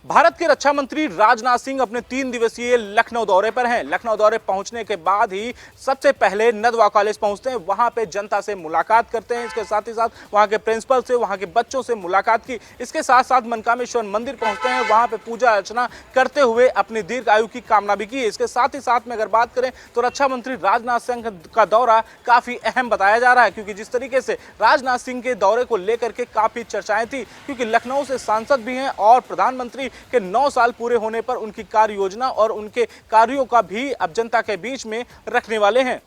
भारत के रक्षा मंत्री राजनाथ सिंह अपने 3 दिवसीय लखनऊ दौरे पर हैं। लखनऊ दौरे पहुंचने के बाद ही सबसे पहले नदवा कॉलेज पहुंचते हैं, वहां पे जनता से मुलाकात करते हैं। इसके साथ ही साथ वहां के प्रिंसिपल से, वहां के बच्चों से मुलाकात की। इसके साथ साथ मनकामेश्वर मंदिर पहुंचते हैं, वहां पे पूजा अर्चना करते हुए अपनी दीर्घ आयु की कामना भी की। इसके साथ ही साथ में अगर बात करें तो रक्षा मंत्री राजनाथ सिंह का दौरा काफी अहम बताया जा रहा है, क्योंकि जिस तरीके से राजनाथ सिंह के दौरे को लेकर के काफी चर्चाएं थी, क्योंकि लखनऊ से सांसद भी हैं और प्रधानमंत्री के 9 साल पूरे होने पर उनकी कार्य योजना और उनके कार्यों का भी अब जनता के बीच में रखने वाले हैं।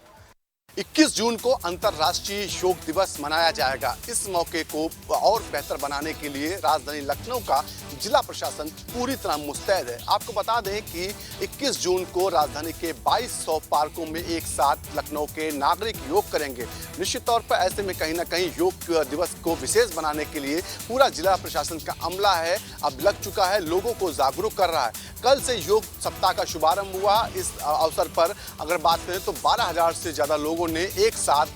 21 जून को अंतर्राष्ट्रीय योग दिवस मनाया जाएगा। इस मौके को और बेहतर बनाने के लिए राजधानी लखनऊ का जिला प्रशासन पूरी तरह मुस्तैद है। आपको बता दें कि 21 जून को राजधानी के 2200 पार्कों में एक साथ लखनऊ के नागरिक योग करेंगे। निश्चित तौर पर ऐसे में कहीं ना कहीं योग दिवस को विशेष बनाने के लिए पूरा जिला प्रशासन का अमला है, अब लग चुका है, लोगों को जागरूक कर रहा है। कल से योग सप्ताह का शुभारंभ हुआ। इस अवसर पर अगर बात करें तो 12,000 से ज्यादा लोगों ने एक साथ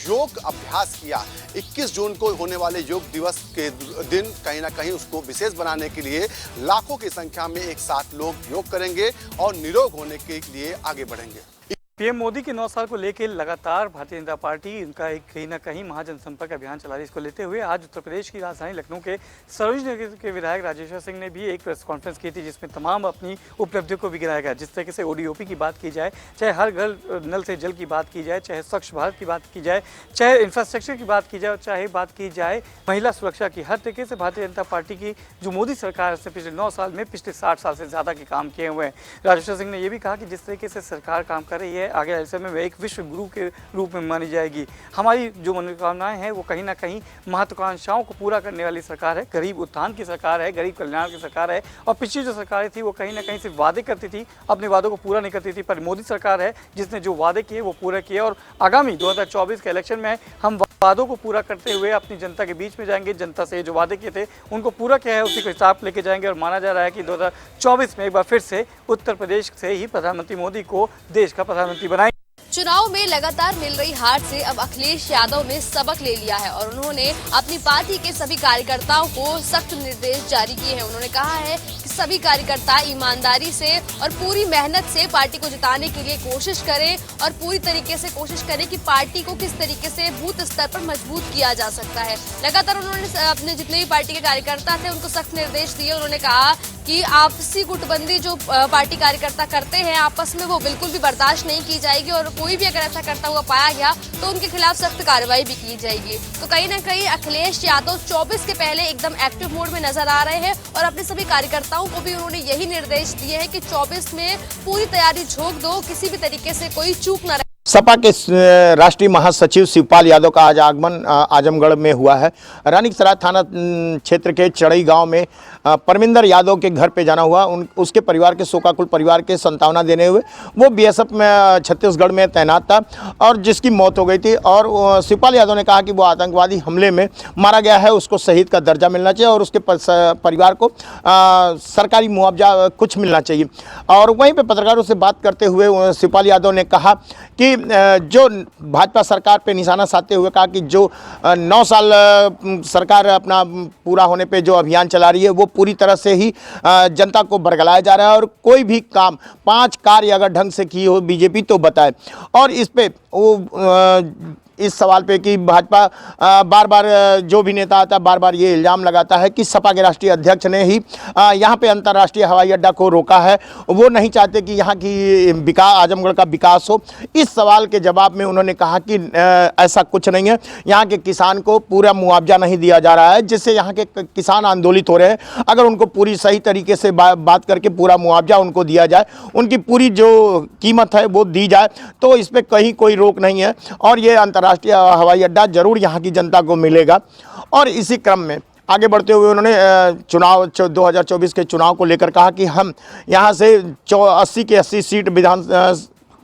योग अभ्यास किया। 21 जून को होने वाले योग दिवस के दिन कहीं ना कहीं उसको विशेष बनाने के लिए लाखों की संख्या में एक साथ लोग योग करेंगे और निरोग होने के लिए आगे बढ़ेंगे। पीएम मोदी के 9 साल को लेकर लगातार भारतीय जनता पार्टी इनका एक कहीं ना कहीं महाजनसंपर्क अभियान चला रही है। इसको लेते हुए आज उत्तर प्रदेश की राजधानी लखनऊ के सरोजनी नगर के विधायक राजेश्वर सिंह ने भी एक प्रेस कॉन्फ्रेंस की थी, जिसमें तमाम अपनी उपलब्धियों को भी गिराया गया। जिस तरीके से ओडीओपी की बात की जाए, चाहे हर घर नल से जल की बात की जाए, चाहे स्वच्छ भारत की बात की जाए, चाहे इंफ्रास्ट्रक्चर की बात की जाए, चाहे बात की जाए महिला सुरक्षा की, हर तरीके से भारतीय जनता पार्टी की जो मोदी सरकार से पिछले 9 साल में पिछले 60 साल से ज़्यादा के काम किए हुए हैं। राजेश्वर सिंह ने यह भी कहा कि जिस तरीके से सरकार काम कर रही है, आगे ऐसे में एक विश्व गुरु के रूप में मानी जाएगी। हमारी जो मनोकामनाएं हैं वो कहीं ना कहीं महत्वाकांक्षाओं को पूरा करने वाली सरकार है, गरीब उत्थान की सरकार है, गरीब कल्याण की सरकार है। और पिछली जो सरकारें थी वो कहीं ना कहीं सिर्फ वादे करती थी, अपने वादों को पूरा नहीं करती थी। पर मोदी सरकार है जिसने जो वादे किए वो पूरे किए, और आगामी 2024 के इलेक्शन में हम वादों को पूरा करते हुए अपनी जनता के बीच में जाएंगे। जनता से जो वादे किए थे उनको पूरा किया है, उसी को हिसाब लेके जाएंगे। और माना जा रहा है कि 2024 में एक बार फिर से उत्तर प्रदेश से ही प्रधानमंत्री मोदी को देश का प्रधानमंत्री बनाएंगे। चुनाव में लगातार मिल रही हार से अब अखिलेश यादव ने सबक ले लिया है और उन्होंने अपनी पार्टी के सभी कार्यकर्ताओं को सख्त निर्देश जारी किए हैं। उन्होंने कहा है कि सभी कार्यकर्ता ईमानदारी से और पूरी मेहनत से पार्टी को जिताने के लिए कोशिश करें और पूरी तरीके से कोशिश करें कि पार्टी को किस तरीके से बूथ स्तर पर मजबूत किया जा सकता है। लगातार उन्होंने अपने जितने भी पार्टी के कार्यकर्ता थे उनको सख्त निर्देश दिए। उन्होंने कहा कि आपसी गुटबंदी जो पार्टी कार्यकर्ता करते हैं आपस में, वो बिल्कुल भी बर्दाश्त नहीं की जाएगी और कोई भी अगर ऐसा करता हुआ पाया गया तो उनके खिलाफ सख्त कार्रवाई भी की जाएगी। तो कहीं ना कहीं अखिलेश यादव 24 के पहले एकदम एक्टिव मोड में नजर आ रहे हैं और अपने सभी कार्यकर्ताओं को भी उन्होंने यही निर्देश दिए हैं कि 24 में पूरी तैयारी झोंक दो, किसी भी तरीके से कोई चूक न रहे। सपा के राष्ट्रीय महासचिव शिवपाल यादव का आज आगमन आजमगढ़ में हुआ है। रानीसराय थाना क्षेत्र के चढ़ई गांव में परमिंदर यादव के घर पे जाना हुआ। उसके परिवार के शोकाकुल परिवार के सांत्वना देने हुए वो बीएसएफ में छत्तीसगढ़ में तैनात था और जिसकी मौत हो गई थी। और शिवपाल यादव ने कहा कि वो आतंकवादी हमले में मारा गया है, उसको शहीद का दर्जा मिलना चाहिए और उसके परिवार को सरकारी मुआवजा कुछ मिलना चाहिए। और वहीं पर पत्रकारों से बात करते हुए शिवपाल यादव ने कहा कि जो भाजपा सरकार पे निशाना साधते हुए कहा कि जो 9 साल सरकार अपना पूरा होने पे जो अभियान चला रही है वो पूरी तरह से ही जनता को बरगलाया जा रहा है और कोई भी काम 5 कार्य अगर ढंग से की हो बीजेपी तो बताए। और इस पे वो इस सवाल पे कि भाजपा बार बार जो भी नेता आता है बार बार ये इल्ज़ाम लगाता है कि सपा के राष्ट्रीय अध्यक्ष ने ही यहाँ पे अंतर्राष्ट्रीय हवाई अड्डा को रोका है, वो नहीं चाहते कि यहाँ की आजमगढ़ का विकास हो। इस सवाल के जवाब में उन्होंने कहा कि ऐसा कुछ नहीं है, यहाँ के किसान को पूरा मुआवजा नहीं दिया जा रहा है, जिससे यहाँ के किसान आंदोलित हो रहे हैं। अगर उनको पूरी सही तरीके से बात करके पूरा मुआवजा उनको दिया जाए, उनकी पूरी जो कीमत है वो दी जाए तो इस पर कहीं कोई रोक नहीं है और ये अंतर्राष्ट्रीय हवाई अड्डा जरूर यहाँ की जनता को मिलेगा। और इसी क्रम में आगे बढ़ते हुए उन्होंने चुनाव 2024 के चुनाव को लेकर कहा कि हम यहाँ से 80 के 80 सीट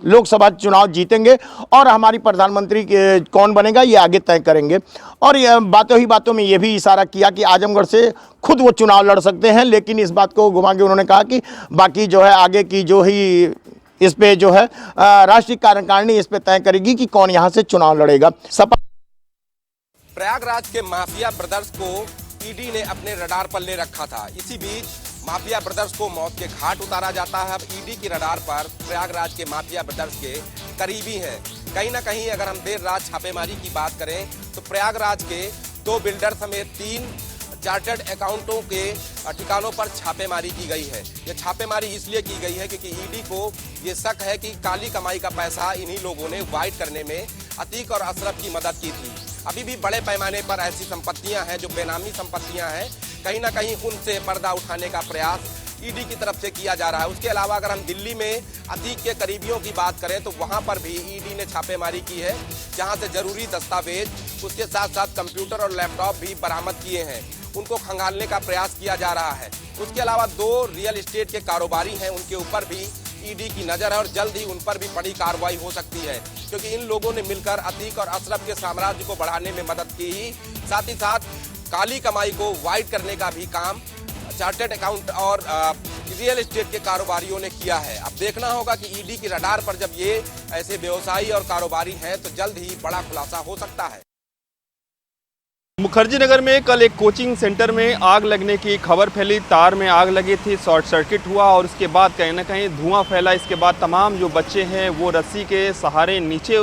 लोकसभा चुनाव जीतेंगे और हमारी प्रधानमंत्री कौन बनेगा ये आगे तय करेंगे। और ये बातों ही बातों में ये भी इशारा किया कि आजमगढ़ से खुद वो चुनाव लड़ सकते हैं, लेकिन इस बात को घुमा के उन्होंने कहा कि बाकी जो है आगे की जो ही इस पे जो है राष्ट्रीय कार्यकारिणी इस पे तय करेगी कि कौन यहाँ से चुनाव लड़ेगा। सपा प्रयागराज के माफिया ब्रदर्स को ईडी ने अपने रडार पर ले रखा था। इसी बीच माफिया ब्रदर्स को मौत के घाट उतारा जाता है। अब ईडी की रडार पर प्रयागराज के माफिया ब्रदर्स के करीबी हैं। कहीं ना कहीं अगर हम देर रात छापेमारी की बात करें तो प्रयागराज के 2 बिल्डर समेत 3 चार्टर्ड अकाउंटों के ठिकानों पर छापेमारी की गई है। यह छापेमारी इसलिए की गई है क्योंकि ईडी को ये शक है कि काली कमाई का पैसा इन्हीं लोगों ने वाइट करने में अतीक और अशरफ की मदद की थी। अभी भी बड़े पैमाने पर ऐसी संपत्तियां हैं जो बेनामी संपत्तियां हैं, कहीं ना कहीं उनसे पर्दा उठाने का प्रयास ईडी की तरफ से किया जा रहा है। उसके अलावा अगर हम दिल्ली में अतीक के करीबियों की बात करें तो वहां पर भी ईडी ने छापेमारी की है, जहां से जरूरी दस्तावेज, उसके साथ साथ कंप्यूटर और लैपटॉप भी बरामद किए हैं। उनको खंगालने का प्रयास किया जा रहा है। उसके अलावा 2 रियल एस्टेट के कारोबारी हैं, उनके ऊपर भी ईडी की नजर है और जल्द ही उन पर भी बड़ी कार्रवाई हो सकती है, क्योंकि इन लोगों ने मिलकर अतीक और अशरफ के साम्राज्य को बढ़ाने में मदद की ही साथ काली कमाई को वाइट करने का भी काम चार्टर्ड अकाउंट और रियल एस्टेट के कारोबारियों ने किया है। अब देखना होगा कि ईडी की रडार पर जब ये ऐसे व्यवसायी और कारोबारी हैं तो जल्द ही बड़ा खुलासा हो सकता है। मुखर्जी नगर में कल एक कोचिंग सेंटर में आग लगने की खबर फैली। तार में आग लगी थी, शॉर्ट सर्किट हुआ और उसके बाद कहीं ना कहीं धुआं फैला। इसके बाद तमाम जो बच्चे हैं वो रस्सी के सहारे नीचे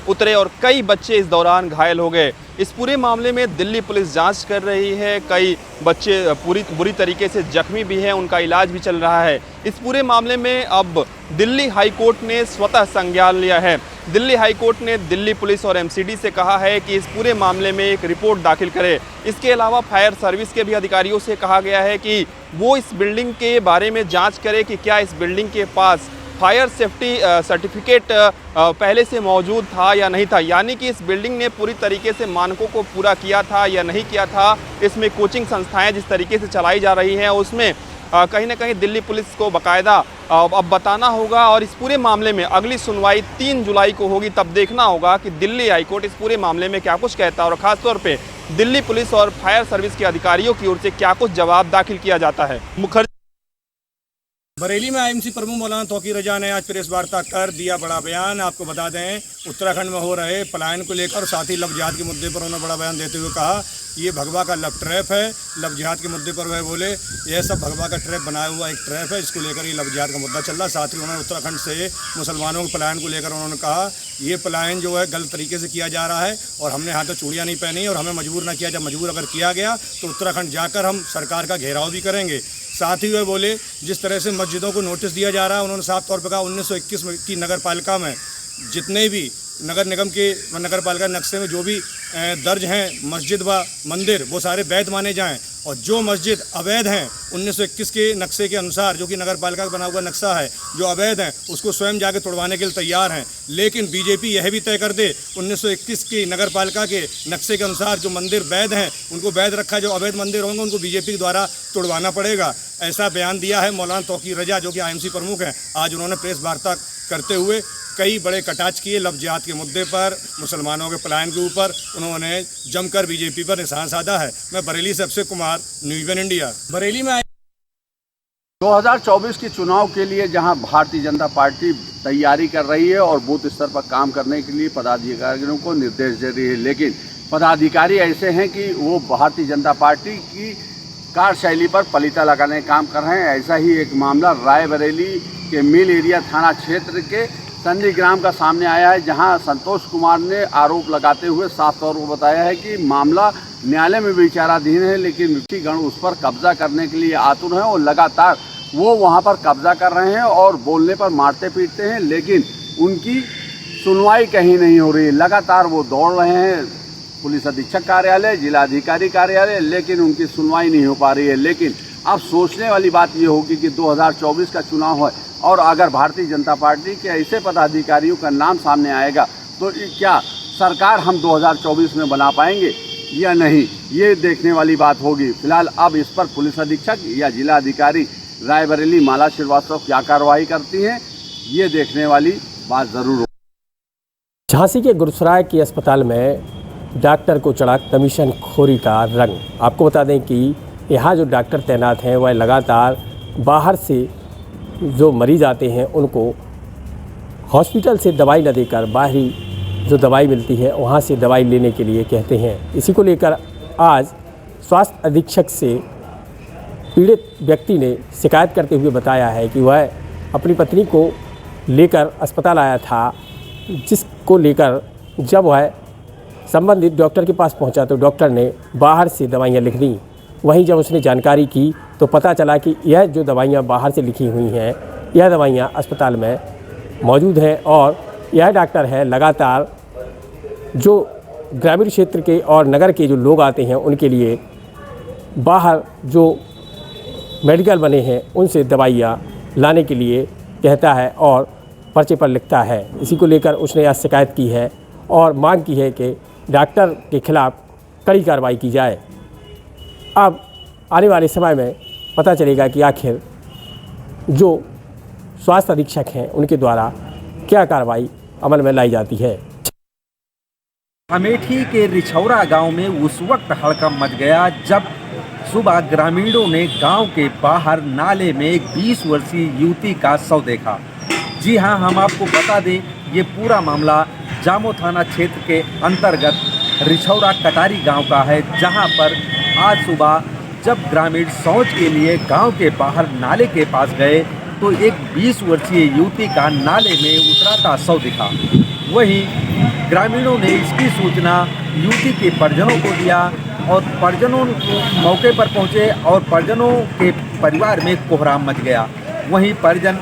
उतरे और कई बच्चे इस दौरान घायल हो गए। इस पूरे मामले में दिल्ली पुलिस जांच कर रही है। कई बच्चे बुरी तरीके से जख्मी भी हैं, उनका इलाज भी चल रहा है। इस पूरे मामले में अब दिल्ली हाई कोर्ट ने स्वतः संज्ञान लिया है। दिल्ली हाई कोर्ट ने दिल्ली पुलिस और एमसीडी से कहा है कि इस पूरे मामले में एक रिपोर्ट दाखिल करे। इसके अलावा फायर सर्विस के भी अधिकारियों से कहा गया है कि वो इस बिल्डिंग के बारे में जांच करे कि क्या इस बिल्डिंग के पास फायर सेफ्टी सर्टिफिकेट पहले से मौजूद था या नहीं था, यानी कि इस बिल्डिंग ने पूरी तरीके से मानकों को पूरा किया था या नहीं किया था। इसमें कोचिंग संस्थाएं जिस तरीके से चलाई जा रही हैं उसमें कहीं ना कहीं दिल्ली पुलिस को बाकायदा अब बताना होगा और इस पूरे मामले में अगली सुनवाई 3 जुलाई को होगी। तब देखना होगा कि दिल्ली हाईकोर्ट इस पूरे मामले में क्या कुछ कहता है और ख़ासतौर पे दिल्ली पुलिस और फायर सर्विस के अधिकारियों की ओर से क्या कुछ जवाब दाखिल किया जाता है। मुखर्जी बरेली में आईएमसी प्रमुख मौलाना तौकीर रजा ने आज प्रेस वार्ता कर दिया बड़ा बयान। आपको बता दें उत्तराखंड में हो रहे पलायन को लेकर साथ ही लव जिहाद के मुद्दे पर उन्होंने बड़ा बयान देते हुए कहा ये भगवा का लव ट्रैप है। लव जिहाद के मुद्दे पर वह बोले यह सब भगवा का ट्रैप बनाया हुआ एक ट्रैप है, इसको लेकर ये लव जिहाद का मुद्दा चल रहा। साथ ही उन्होंने उत्तराखंड से मुसलमानों के पलायन को लेकर उन्होंने कहा ये पलायन जो है गलत तरीके से किया जा रहा है और हमने यहाँ तो चूड़ियाँ नहीं पहनी और हमें मजबूर ना किया। जब मजबूर अगर किया गया तो उत्तराखंड जाकर हम सरकार का घेराव भी करेंगे। साथ ही वह बोले जिस तरह से मस्जिदों को नोटिस दिया जा रहा है, उन्होंने साफ तौर पर कहा 1921 की नगर पालिका में जितने भी नगर निगम के नगर पालिका नक्शे में जो भी दर्ज हैं मस्जिद व मंदिर वो सारे वैध माने जाएं और जो मस्जिद अवैध हैं 1921 के नक्शे के अनुसार जो कि नगर पालिका का बना हुआ नक्शा है जो अवैध हैं उसको स्वयं जाके तोड़वाने के लिए तैयार हैं। लेकिन बीजेपी यह भी तय कर दे 1921 की नगर पालिका के नक्शे के अनुसार जो मंदिर वैध हैं उनको वैध रखा, जो अवैध मंदिर होंगे उनको बीजेपी द्वारा तोड़वाना पड़ेगा। ऐसा बयान दिया है मौलाना तौकीर रजा जो कि आईएमसी प्रमुख हैं। आज उन्होंने प्रेस वार्ता करते हुए कई बड़े कटाक्ष किए लव जिहाद के मुद्दे पर, मुसलमानों के पलायन के ऊपर उन्होंने जमकर बीजेपी पर निशाना साधा है। मैं बरेली से Abhishek Kumar, News One India. Bareilly में 2024 के चुनाव के लिए जहां भारतीय जनता पार्टी तैयारी कर रही है और बूथ स्तर पर काम करने के लिए पदाधिकारियों को निर्देश दे रही है, लेकिन पदाधिकारी ऐसे हैं कि वो भारतीय जनता पार्टी की कार्यशैली पर पलीता लगाने का काम कर रहे हैं। ऐसा ही एक मामला रायबरेली के मिल एरिया थाना क्षेत्र के संजय ग्राम का सामने आया है, जहां संतोष कुमार ने आरोप लगाते हुए साफ तौर पर बताया है कि मामला न्यायालय में विचाराधीन है, लेकिन विपक्षीगण उस पर कब्जा करने के लिए आतुर हैं और लगातार वो वहां पर कब्जा कर रहे हैं और बोलने पर मारते पीटते हैं, लेकिन उनकी सुनवाई कहीं नहीं हो रही है। लगातार वो दौड़ रहे हैं पुलिस अधीक्षक कार्यालय, जिलाधिकारी कार्यालय, लेकिन उनकी सुनवाई नहीं हो पा रही है। लेकिन अब सोचने वाली बात ये होगी कि 2024 का चुनाव है और अगर भारतीय जनता पार्टी के ऐसे पदाधिकारियों का नाम सामने आएगा तो क्या सरकार हम 2024 में बना पाएंगे या नहीं, ये देखने वाली बात होगी। फिलहाल अब इस पर पुलिस अधीक्षक या जिला अधिकारी रायबरेली माला श्रीवास्तव क्या कार्रवाई करती हैं, ये देखने वाली बात ज़रूर होगी। झांसी के गुरुसराय के अस्पताल में डॉक्टर को चढ़ा कमीशन खोरी का रंग। आपको बता दें कि यहाँ जो डॉक्टर तैनात हैं वह लगातार बाहर से जो मरीज आते हैं उनको हॉस्पिटल से दवाई न देकर बाहरी जो दवाई मिलती है वहाँ से दवाई लेने के लिए कहते हैं। इसी को लेकर आज स्वास्थ्य अधीक्षक से पीड़ित व्यक्ति ने शिकायत करते हुए बताया है कि वह अपनी पत्नी को लेकर अस्पताल आया था, जिसको लेकर जब वह संबंधित डॉक्टर के पास पहुंचा तो डॉक्टर ने बाहर से दवाइयां लिख दी। वहीं जब उसने जानकारी की तो पता चला कि यह जो दवाइयां बाहर से लिखी हुई हैं, यह दवाइयां अस्पताल में मौजूद हैं और यह डॉक्टर है लगातार जो ग्रामीण क्षेत्र के और नगर के जो लोग आते हैं उनके लिए बाहर जो मेडिकल बने हैं उनसे दवाइयाँ लाने के लिए कहता है और पर्चे पर लिखता है। इसी को लेकर उसने आज शिकायत की है और मांग की है कि डॉक्टर के खिलाफ कड़ी कार्रवाई की जाए। अब आने वाले समय में पता चलेगा कि आखिर जो स्वास्थ्य अधीक्षक हैं उनके द्वारा क्या कार्रवाई अमल में लाई जाती है। अमेठी के रिछौरा गांव में उस वक्त हड़कंप मच गया जब सुबह ग्रामीणों ने गांव के बाहर नाले में एक 20 वर्षीय युवती का शव देखा। जी हां, हम आपको बता दें, ये पूरा मामला जामो थाना क्षेत्र के अंतर्गत रिछौरा कटारी गांव का है, जहां पर आज सुबह जब ग्रामीण शौच के लिए गांव के बाहर नाले के पास गए तो एक 20 वर्षीय युवती का नाले में उतराता शव दिखा। वहीं ग्रामीणों ने इसकी सूचना युवती के परिजनों को दिया और परिजनों मौके पर पहुंचे और परिजनों के परिवार में कोहराम मच गया। वहीं परिजन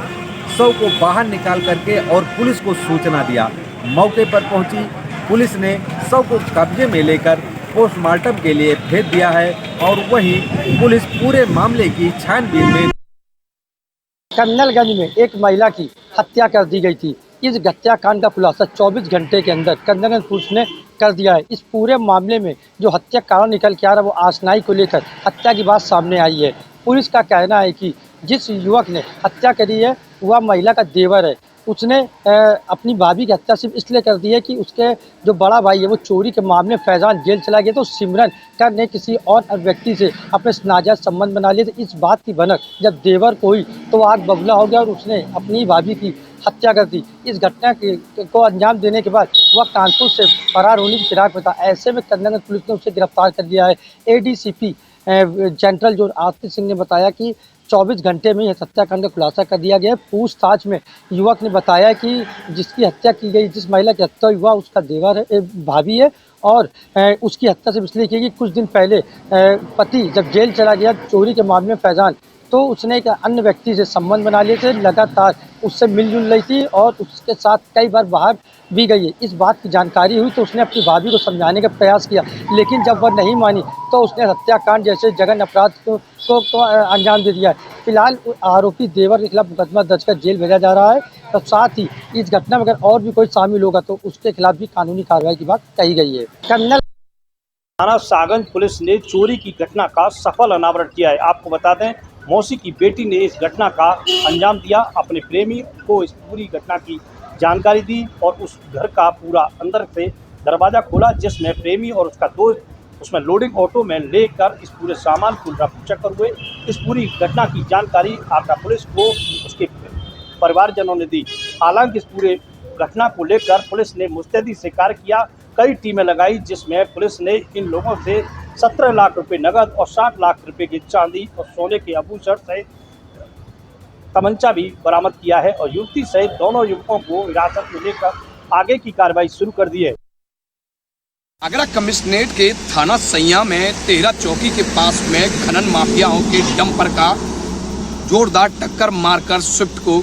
शव को बाहर निकाल करके और पुलिस को सूचना दिया। मौके पर पहुंची पुलिस ने शव को कब्जे में लेकर पोस्टमार्टम के लिए भेज दिया है और वहीं पुलिस पूरे मामले की छानबीन में कन्नलगंज में एक महिला की हत्या कर दी गई थी। इस हत्याकांड का खुलासा 24 घंटे के अंदर कन्नलगंज पुलिस ने कर दिया है। इस पूरे मामले में जो हत्या कारण निकल के आ रहा है वो आशनाई को लेकर हत्या की बात सामने आई है। पुलिस का कहना है कि जिस युवक ने हत्या करी है वह महिला का देवर है। उसने अपनी भाभी की हत्या सिर्फ इसलिए कर दी है कि उसके जो बड़ा भाई है वो चोरी के मामले में फैजान जेल चला गया, तो सिमरन कर ने किसी और व्यक्ति से अपने नाजायज संबंध बना लिए। तो इस बात की भनक जब देवर को हुई तो आग बबूला हो गया और उसने अपनी भाभी की हत्या कर दी। इस घटना को अंजाम देने के बाद वह कानपुर से फरार होने की फिराक में था। ऐसे में कन्नलगंज पुलिस ने उसे गिरफ्तार कर लिया है। एडीसीपी जनरल जो आरती सिंह ने बताया कि 24 घंटे में यह हत्याकांड का खुलासा कर दिया गया है। पूछताछ में युवक ने बताया कि जिसकी हत्या की गई, जिस महिला की हत्या हुआ उसका देवर है, भाभी है और उसकी हत्या सिर्फ इसलिए की कि कुछ दिन पहले पति जब जेल चला गया चोरी के मामले में फैजान, तो उसने एक अन्य व्यक्ति से संबंध बना लिए थे, लगातार उससे मिलजुल रही थी और उसके साथ कई बार बाहर भी गई है। इस बात की जानकारी हुई तो उसने अपनी भाभी को समझाने का प्रयास किया, लेकिन जब वह नहीं मानी तो उसने हत्याकांड जैसे जघन्य अपराध को अंजाम दे दिया है। फिलहाल आरोपी देवर के खिलाफ मुकदमा दर्ज कर जेल भेजा जा रहा है। तो साथ ही इस घटना में अगर और भी कोई शामिल होगा तो उसके खिलाफ भी कानूनी कार्रवाई की बात कही गई है। कन्नल थाना सागंज पुलिस ने चोरी की घटना का सफल अनावरण किया है। आपको बता दें, मौसी की बेटी ने इस घटना का अंजाम दिया, अपने प्रेमी को इस पूरी घटना की जानकारी दी और उस घर का पूरा अंदर से दरवाज़ा खोला जिसमें प्रेमी और उसका दोस्त उसमें लोडिंग ऑटो में लेकर इस पूरे सामान को रफू हुए। इस पूरी घटना की जानकारी आगरा पुलिस को उसके परिवारजनों ने दी। हालांकि इस पूरे घटना को लेकर पुलिस ने मुस्तैदी से कार्य किया, कई टीमें लगाई जिसमें पुलिस ने इन लोगों से 17 लाख रुपए नगद और 60 लाख रुपए की चांदी और सोने के आभूषण सहित तमंचा भी बरामद किया है और युवती सहित दोनों युवकों को हिरासत में लेकर आगे की कार्रवाई शुरू कर दी है। आगरा कमिश्नरेट के थाना सैया में 13 चौकी के पास में खनन माफियाओं के डंपर का जोरदार टक्कर मारकर स्विफ्ट को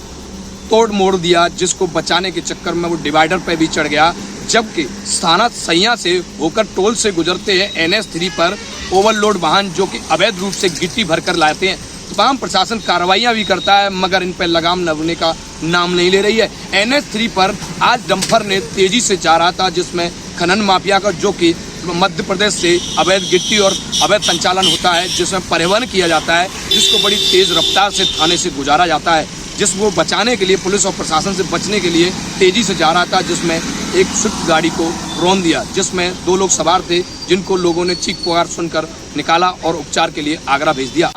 तोड़ मोड़ दिया, जिसको बचाने के चक्कर में वो डिवाइडर पर भी चढ़ गया। जबकि थाना सैया से होकर टोल से गुजरते हैं NH3 पर ओवरलोड वाहन जो कि अवैध रूप से गिट्टी भरकर लाते हैं। तमाम प्रशासन कार्रवाइयां भी करता है मगर इन पर लगाम लगने का नाम नहीं ले रही है। NH3 पर आज डंपर ने तेजी से जा रहा था जिसमें खनन माफिया का जो कि मध्य प्रदेश से अवैध गिट्टी और अवैध संचालन होता है जिसमें परिवहन किया जाता है, जिसको बड़ी तेज रफ्तार से थाने से गुजारा जाता है, जिसको बचाने के लिए पुलिस और प्रशासन से बचने के लिए तेजी से जा रहा था, जिसमें एक स्विफ्ट गाड़ी को रौंद दिया जिसमें 2 लोग सवार थे जिनको लोगों ने चीख पुकार सुनकर निकाला और उपचार के लिए आगरा भेज दिया।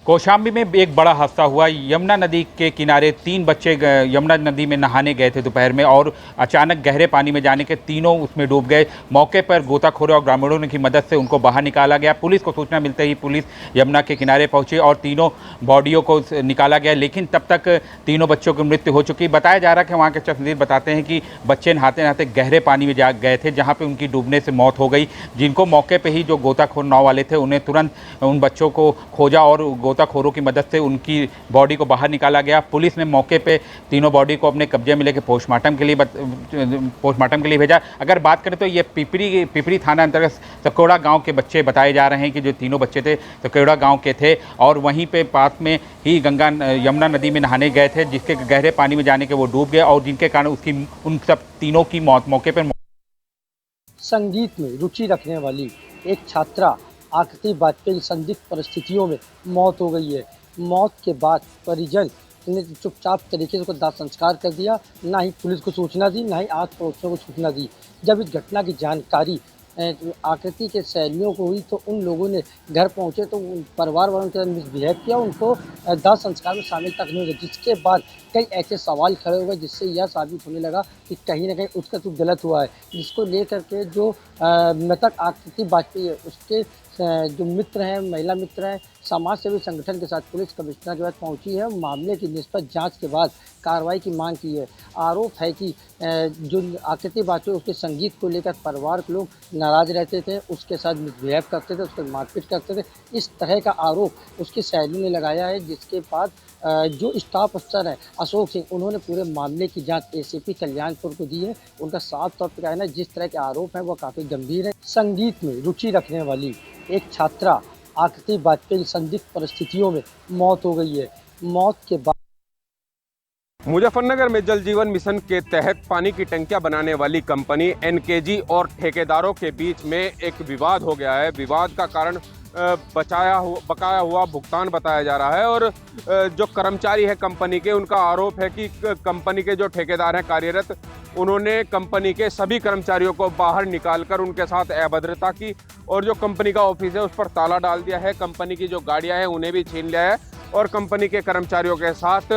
कौशाम्बी में एक बड़ा हादसा हुआ। यमुना नदी के किनारे 3 बच्चे यमुना नदी में नहाने गए थे दोपहर में और अचानक गहरे पानी में जाने के तीनों उसमें डूब गए। मौके पर गोताखोरों और ग्रामीणों की मदद से उनको बाहर निकाला गया। पुलिस को सूचना मिलते ही पुलिस यमुना के किनारे पहुंची और तीनों बॉडियों को निकाला गया, लेकिन तब तक तीनों बच्चों की मृत्यु हो चुकी। बताया जा रहा है कि वहाँ के चश्मदीद बताते हैं कि बच्चे नहाते नहाते गहरे पानी में जा गए थे, जहाँ पर उनकी डूबने से मौत हो गई। जिनको मौके पर ही जो गोताखोर नाव वाले थे उन्हें तुरंत उन बच्चों को खोजा और गोताखोरों की मदद से उनकी बॉडी को बाहर निकाला गया। पुलिस ने मौके पे तीनों बॉडी को अपने कब्जे में लेकर पोस्टमार्टम के लिए भेजा। अगर बात करें तो ये पिपरी थाना अंतर्गत सकोड़ा गांव के बच्चे बताए जा रहे हैं कि जो तीनों बच्चे थे सकोड़ा गांव के थे और वहीं पे पास में ही यमुना नदी में नहाने गए थे, जिसके गहरे पानी में जाने के वो डूब गए और जिनके कारण उन सब तीनों की मौत मौके पर। संगीत में रुचि रखने वाली एक छात्रा आकृति वाजपेयी की संदिग्ध परिस्थितियों में मौत हो गई है। मौत के बाद परिजन ने चुपचाप तरीके से उसको दाह संस्कार कर दिया, ना ही पुलिस को सूचना दी, ना ही आस पड़ोसियों को सूचना दी। जब इस घटना की जानकारी आकृति के सहेलियों को हुई तो उन लोगों ने घर पहुंचे तो परिवार वालों के साथ मिसबिहेव किया, उनको दाह संस्कार में शामिल तक नहीं हुए, जिसके बाद कई ऐसे सवाल खड़े हुए जिससे यह साबित होने लगा कि कहीं ना कहीं उसका कुछ गलत हुआ है, जिसको लेकर के जो मृतक आकृति वाजपेयी है उसके जो मित्र हैं, महिला मित्र हैं, समाज सेवी संगठन के साथ पुलिस कमिश्नर के पास पहुंची है। मामले की निष्पक्ष जांच के बाद कार्रवाई की मांग की है। आरोप है कि जो आकृति वाजपेयी उसके संगीत को लेकर परिवार के लोग नाराज रहते थे, उसके साथ मिसबिहेव करते थे, उसको मारपीट करते थे। इस तरह का आरोप उसकी सहेली ने लगाया है, जिसके बाद जो स्टाफ अफसर है अशोक सिंह, उन्होंने पूरे मामले की जांच एसीपी कल्याणपुर को दी है। उनका साफ तौर पर कहना है जिस तरह के आरोप हैं वो काफ़ी गंभीर है। संगीत में रुचि रखने वाली एक छात्रा आकृति वाजपेयी की संदिग्ध परिस्थितियों में मौत हो गई है। मौत के बाद मुजफ्फरनगर में जल जीवन मिशन के तहत पानी की टंकियां बनाने वाली कंपनी एनकेजी और ठेकेदारों के बीच में एक विवाद हो गया है। विवाद का कारण बकाया हुआ भुगतान बताया जा रहा है और जो कर्मचारी है कंपनी के, उनका आरोप है कि कंपनी के जो ठेकेदार हैं कार्यरत, उन्होंने कंपनी के सभी कर्मचारियों को बाहर निकालकर उनके साथ अभद्रता की और जो कंपनी का ऑफिस है उस पर ताला डाल दिया है। कंपनी की जो गाड़ियां हैं उन्हें भी छीन लिया है और कंपनी के कर्मचारियों के साथ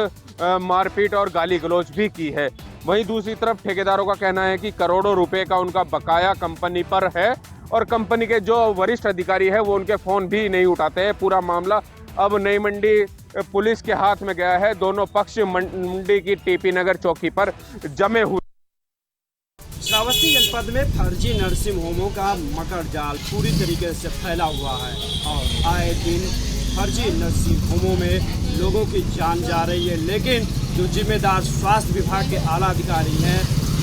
मारपीट और गाली गलौज भी की है। वहीं दूसरी तरफ ठेकेदारों का कहना है कि करोड़ों रुपए का उनका बकाया कंपनी पर है और कंपनी के जो वरिष्ठ अधिकारी है वो उनके फ़ोन भी नहीं उठाते हैं। पूरा मामला अब नई मंडी पुलिस के हाथ में गया है। दोनों पक्ष मंडी की टीपी नगर चौकी पर जमे हुए। श्रावस्ती जनपद में फर्जी नर्सिंग होमों का मकर जाल पूरी तरीके से फैला हुआ है और आए दिन फर्जी नर्सिंग होमों में लोगों की जान जा रही है, लेकिन जो जिम्मेदार स्वास्थ्य विभाग के आला अधिकारी हैं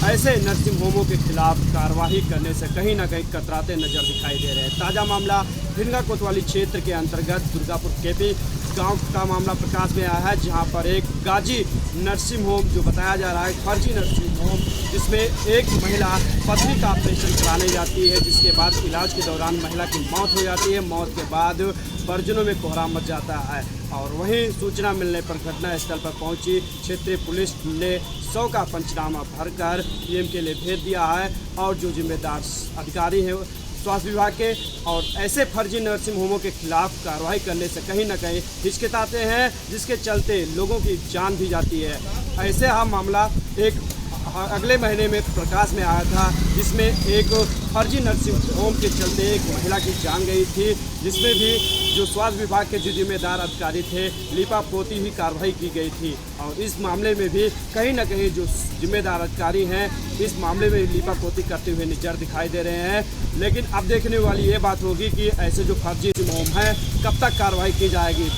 ऐसे नर्सिंग होमों के खिलाफ कार्रवाई करने से कहीं ना कहीं कतराते नजर दिखाई दे रहे हैं। ताज़ा मामला भिंगा कोतवाली क्षेत्र के अंतर्गत दुर्गापुर केपी गांव का मामला प्रकाश में आया है, जहां पर एक गाजी नर्सिंग होम जो बताया जा रहा है फर्जी नर्सिंग होम, जिसमें एक महिला पथरी का ऑपरेशन कराने जाती है, जिसके बाद इलाज के दौरान महिला की मौत हो जाती है। मौत के बाद परिजनों में कोहराम मच जाता है और वहीं सूचना मिलने पर घटनास्थल पर पहुंची क्षेत्रीय पुलिस ने 100 का पंचनामा भरकर पीएम के लिए भेज दिया है और जो जिम्मेदार अधिकारी हैं स्वास्थ्य विभाग के और ऐसे फर्जी नर्सिंग होमों के खिलाफ कार्रवाई करने से कहीं ना कहीं हिचकिचाते हैं, जिसके चलते लोगों की जान भी जाती है। ऐसे मामला एक अगले महीने में प्रकाश में आया था, जिसमें एक फर्जी नर्सिंग होम के चलते एक महिला की जान गई थी, जिसमें भी जो स्वास्थ्य विभाग के जो जिम्मेदार अधिकारी थे लिपापोती ही कार्रवाई की गई थी और इस मामले में भी कहीं ना कहीं जो जिम्मेदार अधिकारी हैं इस मामले में लिपापोती करते हुए नजर दिखाई दे रहे हैं। लेकिन अब देखने वाली ये बात होगी कि ऐसे जो फर्जी होम हैं कब तक कार्रवाई की जाएगी।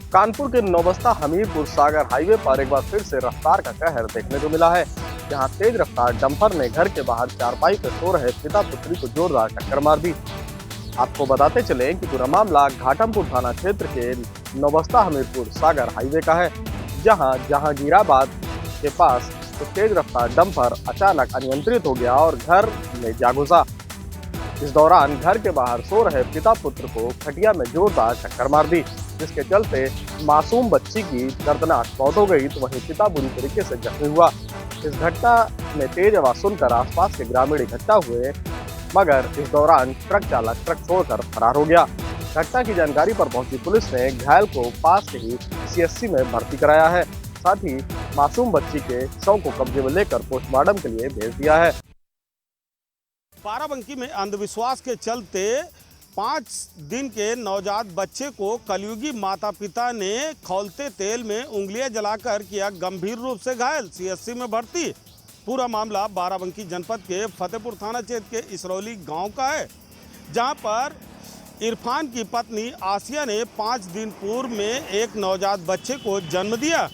कानपुर के नौबस्ता हमीरपुर सागर हाईवे पर एक बार फिर से रफ्तार का कहर देखने को मिला है, जहां तेज रफ्तार डंपर ने घर के बाहर चारपाई पर सो रहे पिता पुत्री को जोरदार टक्कर मार दी। आपको बताते चले कि पूरा मामला घाटमपुर थाना क्षेत्र के नौबस्ता हमीरपुर सागर हाईवे का है, जहां जहांगीराबाद के पास तो तेज रफ्तार डंपर अचानक अनियंत्रित हो गया और घर में जा घुसा। इस दौरान घर के बाहर सो रहे पिता पुत्र को खटिया में जोरदार टक्कर मार दी, जिसके चलते मासूम बच्ची की दर्दनाक मौत हो गई, तो वहीं पिता बुरी तरीके से जख्मी हुआ। इस घटना में तेज आवाज सुनकर आसपास के ग्रामीण इकट्ठा हुए, मगर इस दौरान ट्रक चालक ट्रक छोड़कर फरार हो गया। घटना की जानकारी पर पहुंची पुलिस ने घायल को पास से ही CHC में भर्ती कराया है। साथ ही मासूम बच्ची के शव को कब्जे में लेकर पोस्टमार्टम के लिए भेज दिया है। बाराबंकी में अंधविश्वास के चलते 5 दिन के नवजात बच्चे को कलयुगी माता पिता ने खौलते तेल में उंगलियां जलाकर किया गंभीर रूप से घायल, CHC में भर्ती। पूरा मामला बाराबंकी जनपद के फतेहपुर थाना क्षेत्र के इसरौली गांव का है, जहां पर इरफान की पत्नी आसिया ने 5 दिन पूर्व में एक नवजात बच्चे को जन्म दिया,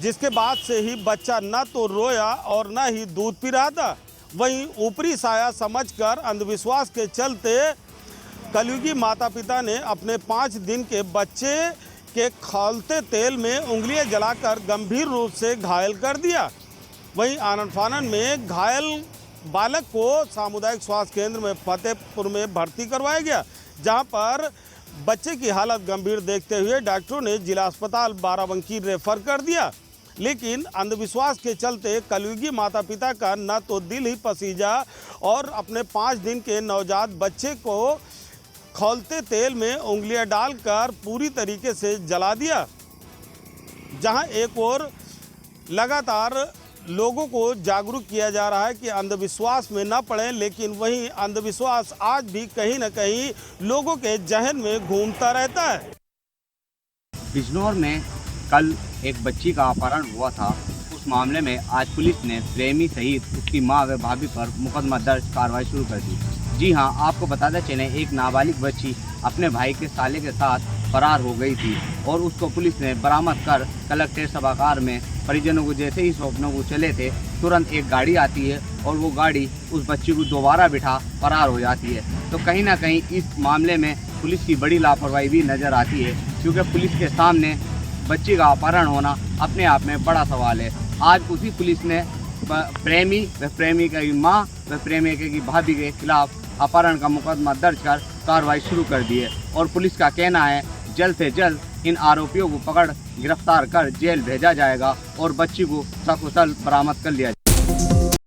जिसके बाद से ही बच्चा न तो रोया और न ही दूध पी रहा था। वहीं ऊपरी साया समझकर अंधविश्वास के चलते कलयुगी माता पिता ने अपने 5 दिन के बच्चे के खौलते तेल में उंगलियां जलाकर गंभीर रूप से घायल कर दिया। वहीं आनन फानन में घायल बालक को सामुदायिक स्वास्थ्य केंद्र में फतेहपुर में भर्ती करवाया गया, जहां पर बच्चे की हालत गंभीर देखते हुए डॉक्टरों ने जिला अस्पताल बाराबंकी रेफर कर दिया। लेकिन अंधविश्वास के चलते कलयुगी माता पिता का न तो दिल ही पसीजा और अपने 5 दिन के नवजात बच्चे को खौलते तेल में उंगलियां डालकर पूरी तरीके से जला दिया। जहां एक ओर लगातार लोगों को जागरूक किया जा रहा है कि अंधविश्वास में न पड़ें, लेकिन वहीं अंधविश्वास आज भी कहीं न कहीं लोगों के जहन में घूमता रहता है। बिजनौर में कल एक बच्ची का अपहरण हुआ था। उस मामले में आज पुलिस ने प्रेमी सहित उसकी मां व भाभी पर मुकदमा दर्ज कार्रवाई शुरू कर दी। जी हां, आपको बताते चले एक नाबालिग बच्ची अपने भाई के साले के साथ फरार हो गई थी और उसको पुलिस ने बरामद कर कलेक्ट्रेट सभागार में परिजनों को जैसे ही सौंपने को चले थे, तुरंत एक गाड़ी आती है और वो गाड़ी उस बच्ची को दोबारा बिठा फरार हो जाती है। तो कहीं ना कहीं इस मामले में पुलिस की बड़ी लापरवाही भी नज़र आती है, क्योंकि पुलिस के सामने बच्ची का अपहरण होना अपने आप में बड़ा सवाल है। आज उसी पुलिस ने प्रेमी व प्रेमिका की माँ व प्रेमिका की भाभी के खिलाफ अपहरण का मुकदमा दर्ज कर कार्रवाई शुरू कर दी है और पुलिस का कहना है जल्द से जल्द इन आरोपियों को पकड़ गिरफ्तार कर जेल भेजा जाएगा और बच्ची को सकुशल बरामद कर लिया जाएगा।